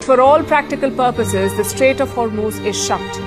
for all practical purposes, the Strait of Hormuz is shut.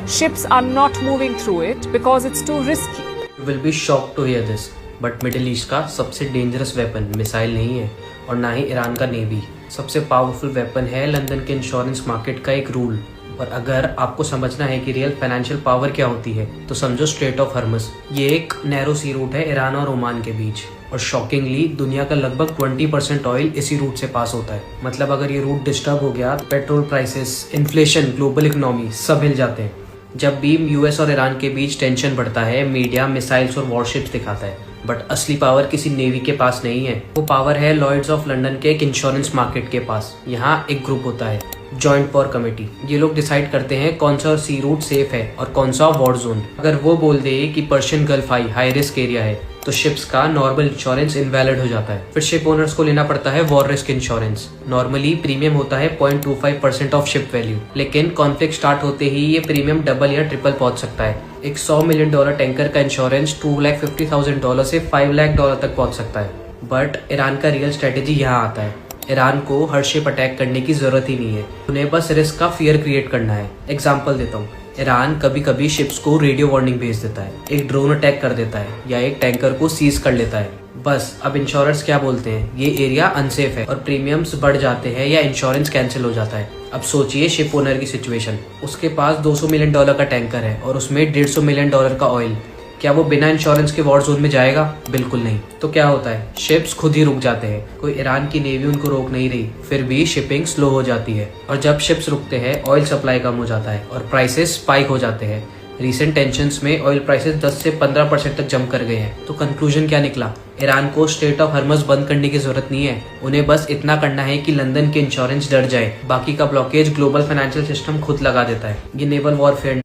Ships are not moving through it because it's too risky. You will be shocked to hear this, but middle east का सबसे dangerous weapon missile नहीं है और ना ही Iran का navy. सबसे powerful weapon है London के इंश्योरेंस मार्केट का एक रूल। और अगर आपको समझना है कि रियल फाइनेंशियल पावर क्या होती है तो समझो स्ट्रेट ऑफ हॉर्मज़। ये एक नैरो सी रूट है ईरान और ओमान के बीच, और शॉकिंगली दुनिया का लगभग 20% ऑयल इसी रूट से पास होता है। मतलब अगर ये रूट डिस्टर्ब हो गया तो petrol prices, inflation, global economy सब हिल जाते हैं। जब भी यूएस और ईरान के बीच टेंशन बढ़ता है, मीडिया मिसाइल्स और वॉरशिप्स दिखाता है, बट असली पावर किसी नेवी के पास नहीं है। वो पावर है लॉयड्स ऑफ लंदन के एक इंश्योरेंस मार्केट के पास। यहाँ एक ग्रुप होता है, जॉइंट पावर कमेटी। ये लोग डिसाइड करते हैं कौन सा सी रूट सेफ है और कौन सा वॉर जोन। अगर वो बोल दे कि Persian gulf high risk area है तो शिप्स का नॉर्मल इंश्योरेंस इनवैलिड हो जाता है। फिर शिप ओनर्स को लेना पड़ता है war risk insurance. Normally premium होता है 0.25% ऑफ शिप वैल्यू, लेकिन कॉन्फ्लिक्ट स्टार्ट होते ही ये प्रीमियम डबल या ट्रिपल पहुंच सकता है। एक $100 मिलियन टैंकर का इंश्योरेंस $250,000 से $5 लाख तक पहुंच सकता है। बट ईरान का रियल स्ट्रेटेजी यहाँ आता है। ईरान को हर शिप अटैक करने की जरूरत ही नहीं है, उन्हें बस रिस्क का फियर क्रिएट करना है। एग्जाम्पल देता हूँ, ईरान कभी कभी शिप्स को रेडियो वार्निंग भेज देता है, एक ड्रोन अटैक कर देता है या एक टैंकर को सीज कर लेता है। बस अब इंश्योरर्स क्या बोलते हैं, ये एरिया अनसेफ है, और प्रीमियम्स बढ़ जाते हैं या इंश्योरेंस कैंसिल हो जाता है। अब सोचिए शिप ओनर की सिचुएशन, उसके पास $200 मिलियन का टैंकर है और उसमें $150 मिलियन का ऑयल। क्या वो बिना इंश्योरेंस के वॉर जोन में जाएगा? बिल्कुल नहीं। तो क्या होता है, शिप्स खुद ही रुक जाते हैं। कोई ईरान की नेवी उनको रोक नहीं रही, फिर भी शिपिंग स्लो हो जाती है। और जब शिप्स रुकते हैं, ऑयल सप्लाई कम हो जाता है और प्राइसेस स्पाइक हो जाते हैं। रीसेंट टेंशंस में ऑयल प्राइसेस 10 से 15% तक जंप कर गए हैं। तो कंक्लूजन क्या निकला? ईरान को स्ट्रेट ऑफ हॉर्मज़ बंद करने की जरूरत नहीं है, उन्हें बस इतना करना है कि लंदन के इंश्योरेंस डर जाए। बाकी का ब्लॉकेज ग्लोबल फाइनेंशियल सिस्टम खुद लगा देता है। ये नेवल वॉरफेयर